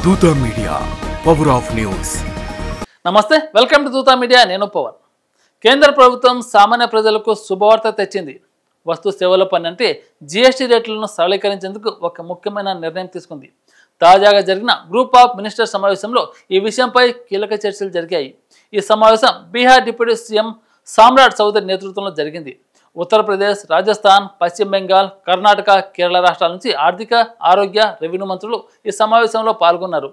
Dootha media, power of news. నమస్తే, welcome to Dootha media. నేను power. కేంద్ర ప్రభుత్వం సామాన్య ప్రజలకు శుభవార్త తెచ్చింది. వస్తు సేవల పన్ను అంటే జీఎస్టీ రేట్లను సరళీకరించేందుకు ఒక ముఖ్యమైన నిర్ణయం తీసుకుంది. తాజాగా జరిగిన గ్రూప్ ఆఫ్ మినిస్టర్ సమావేశంలో ఈ విషయంపై కీలక చర్చలు జరిగాయి. ఈ సమావేశం బీహార్ డిప్యూటీ సీఎం సామ్రాట్ చౌదరి నేతృత్వంలో జరిగింది. ఉత్తరప్రదేశ్, రాజస్థాన్, పశ్చిమ బెంగాల్, కర్ణాటక, కేరళ రాష్ట్రాల నుంచి ఆర్థిక, ఆరోగ్య, రెవెన్యూ మంత్రులు ఈ సమావేశంలో పాల్గొన్నారు.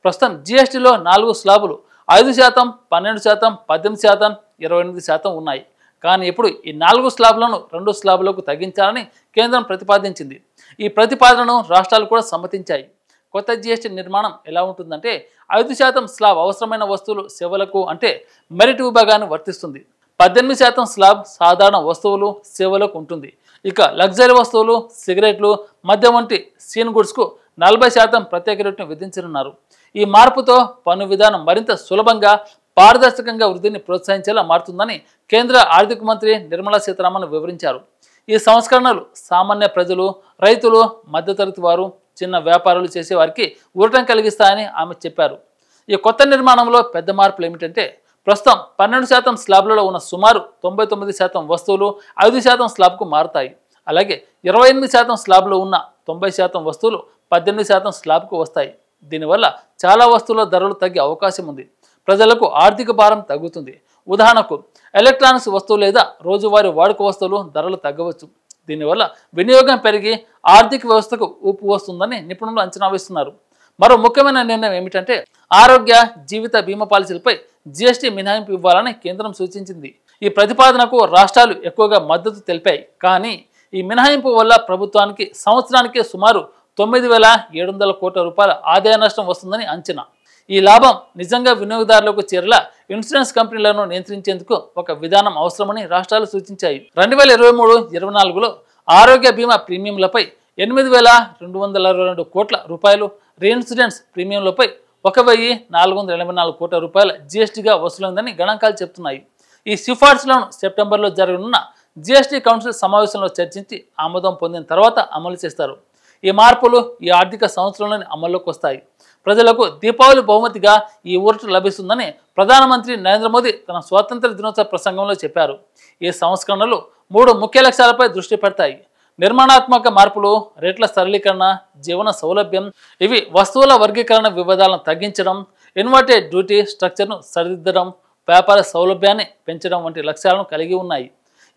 ప్రస్తుతం జీఎస్టీలో 4 స్లాబులు 5%, 12%, 18%, 28% ఉన్నాయి. కానీ ఇప్పుడు ఈ 4 స్లాబులను 2 స్లాబులకు తగ్గించాలని కేంద్రం ప్రతిపాదించింది. ఈ ప్రతిపాదనను రాష్ట్రాలు కూడా సమ్మతించాయి. కొత్త జీఎస్టీ నిర్మాణం ఎలా ఉంటుందంటే 5% స్లాబ్ అవసరమైన వస్తువులు, సేవలకు అంటే మెరిట్ విభాగాన్ని వర్తిస్తుంది. 18% స్లాబ్ సాధారణ వస్తువులు, సేవలకు ఉంటుంది. ఇక లగ్జరీ వస్తువులు, సిగరెట్లు, మద్యం వంటి సీన్ గుడ్స్కు 40% ప్రత్యేక రేటును విధించనున్నారు. ఈ మార్పుతో పన్ను విధానం మరింత సులభంగా, పారదర్శకంగా వృద్ధిని ప్రోత్సహించేలా మారుతుందని కేంద్ర ఆర్థిక మంత్రి నిర్మలా సీతారామన్ వివరించారు. ఈ సంస్కరణలు సామాన్య ప్రజలు, రైతులు, మధ్యతరగతి వారు, చిన్న వ్యాపారాలు చేసే వారికి ఊరటం కలిగిస్తాయని ఆమె చెప్పారు. ఈ కొత్త నిర్మాణంలో పెద్ద మార్పులు ఏమిటంటే ప్రస్తుతం 12% స్లాబ్లలో ఉన్న సుమారు 99% వస్తువులు 5% స్లాబ్కు మారుతాయి. అలాగే 28% స్లాబ్లో ఉన్న 90% వస్తువులు 18% స్లాబ్కు వస్తాయి. దీనివల్ల చాలా వస్తువుల ధరలు తగ్గే అవకాశం ఉంది. ప్రజలకు ఆర్థిక భారం తగ్గుతుంది. ఉదాహరణకు ఎలక్ట్రానిక్స్ వస్తువులు లేదా రోజువారీ వాడుక వస్తువులు ధరలు తగ్గవచ్చు. దీనివల్ల వినియోగం పెరిగి ఆర్థిక వ్యవస్థకు ఊపు వస్తుందని నిపుణులు అంచనా వేస్తున్నారు. మరో ముఖ్యమైన నిర్ణయం ఏమిటంటే ఆరోగ్య, జీవిత బీమా పాలసీలపై జీఎస్టీ మినహాయింపు ఇవ్వాలని కేంద్రం సూచించింది. ఈ ప్రతిపాదనకు రాష్ట్రాలు ఎక్కువగా మద్దతు తెలిపాయి. కానీ ఈ మినహాయింపు వల్ల ప్రభుత్వానికి సంవత్సరానికి సుమారు 9,700 కోట్ల రూపాయల ఆదాయ నష్టం వస్తుందని అంచనా. ఈ లాభం నిజంగా వినియోగదారులకు చేరేలా ఇన్సూరెన్స్ కంపెనీలను నియంత్రించేందుకు ఒక విధానం అవసరమని రాష్ట్రాలు సూచించాయి. 2023-24లో ఆరోగ్య బీమా ప్రీమియంలపై 8,222 కోట్ల రూపాయలు, రీఇన్సూరెన్స్ ప్రీమియంలపై 1,484 కోట్ల రూపాయల జీఎస్టీగా వసూలైందని గణాంకాలు చెబుతున్నాయి. ఈ సిఫార్సులను సెప్టెంబర్లో జరగనున్న జీఎస్టీ కౌన్సిల్ సమావేశంలో చర్చించి ఆమోదం పొందిన తర్వాత అమలు చేస్తారు. ఈ మార్పులు ఈ ఆర్థిక సంవత్సరంలోని అమల్లోకి వస్తాయి. ప్రజలకు దీపావళి బహుమతిగా ఈ ఊరట లభిస్తుందని ప్రధానమంత్రి నరేంద్ర మోదీ తన స్వాతంత్ర దినోత్సవ ప్రసంగంలో చెప్పారు. ఈ సంస్కరణలు 3 ముఖ్య లక్ష్యాలపై దృష్టి పెడతాయి. నిర్మాణాత్మక మార్పులు, రేట్ల సరళీకరణ, జీవన సౌలభ్యం. ఇవి వస్తువుల వర్గీకరణ వివాదాలను తగ్గించడం, ఇన్వర్టెడ్ డ్యూటీ స్ట్రక్చర్ను సరిదిద్దడం, వ్యాపార సౌలభ్యాన్ని పెంచడం వంటి లక్ష్యాలను కలిగి ఉన్నాయి.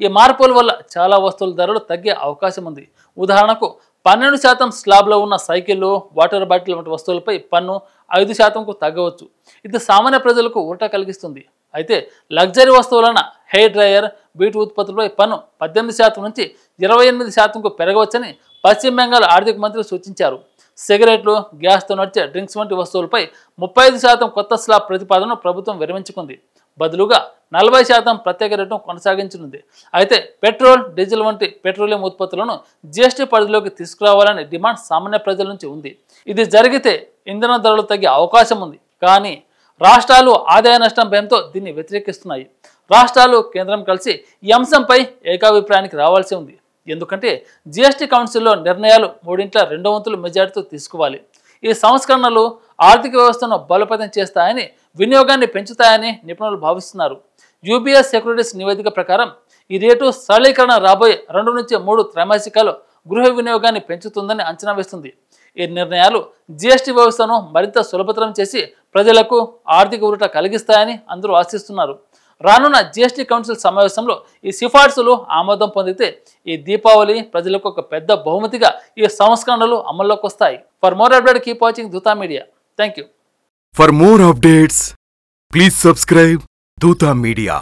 ఈ మార్పుల వల్ల చాలా వస్తువుల ధరలు తగ్గే అవకాశం ఉంది. ఉదాహరణకు 12% స్లాబ్లో ఉన్న సైకిళ్ళు, వాటర్ బాటిల్ వంటి వస్తువులపై పన్ను 5%కు తగ్గవచ్చు. ఇది సామాన్య ప్రజలకు ఊరట కలిగిస్తుంది. అయితే లగ్జరీ వస్తువులైన హెయిర్ డ్రైయర్, బ్యూటీ ఉత్పత్తులపై పన్ను 18% నుంచి 28%కు పెరగవచ్చని పశ్చిమ బెంగాల్ ఆర్థిక మంత్రి సూచించారు. సిగరెట్లు, గ్యాస్తో నడిచే డ్రింక్స్ వంటి వస్తువులపై 35% కొత్త స్లాబ్ ప్రతిపాదనను ప్రభుత్వం విరమించుకుంది. బదులుగా 40% ప్రత్యేక రేటును కొనసాగించనుంది. అయితే పెట్రోల్, డీజిల్ వంటి పెట్రోలియం ఉత్పత్తులను జీఎస్టీ పరిధిలోకి తీసుకురావాలనే డిమాండ్ సామాన్య ప్రజల నుంచి ఉంది. ఇది జరిగితే ఇంధన ధరలు తగ్గే అవకాశం ఉంది. కానీ రాష్ట్రాలు ఆదాయ నష్టం భయంతో దీన్ని వ్యతిరేకిస్తున్నాయి. రాష్ట్రాలు, కేంద్రం కలిసి ఈ అంశంపై ఏకాభిప్రాయానికి రావాల్సి ఉంది. ఎందుకంటే జీఎస్టీ కౌన్సిల్లో నిర్ణయాలు 3/2 మెజారిటీతో తీసుకోవాలి. ఈ సంస్కరణలు ఆర్థిక వ్యవస్థను బలోపేతం చేస్తాయని, వినియోగాన్ని పెంచుతాయని నిపుణులు భావిస్తున్నారు. యూబీఎస్ సెక్యూరిటీస్ నివేదిక ప్రకారం ఈ రేటు సరళీకరణ రాబోయే 2 నుంచి 3 త్రైమాసికాలు గృహ వినియోగాన్ని పెంచుతుందని అంచనా వేస్తుంది. ఈ నిర్ణయాలు జీఎస్టీ వ్యవస్థను మరింత సులభతరం చేసి ప్రజలకు ఆర్థిక ఊరట కలిగిస్తాయని అందరూ ఆశిస్తున్నారు. రానున్న జీఎస్టీ కౌన్సిల్ సమావేశంలో ఈ సిఫార్సులు ఆమోదం పొందితే ఈ దీపావళి ప్రజలకు ఒక పెద్ద బహుమతిగా ఈ సంస్కరణలు అమల్లోకి వస్తాయి. For more update keep watching Dootha media. Thank you. For more updates please subscribe Dootha media.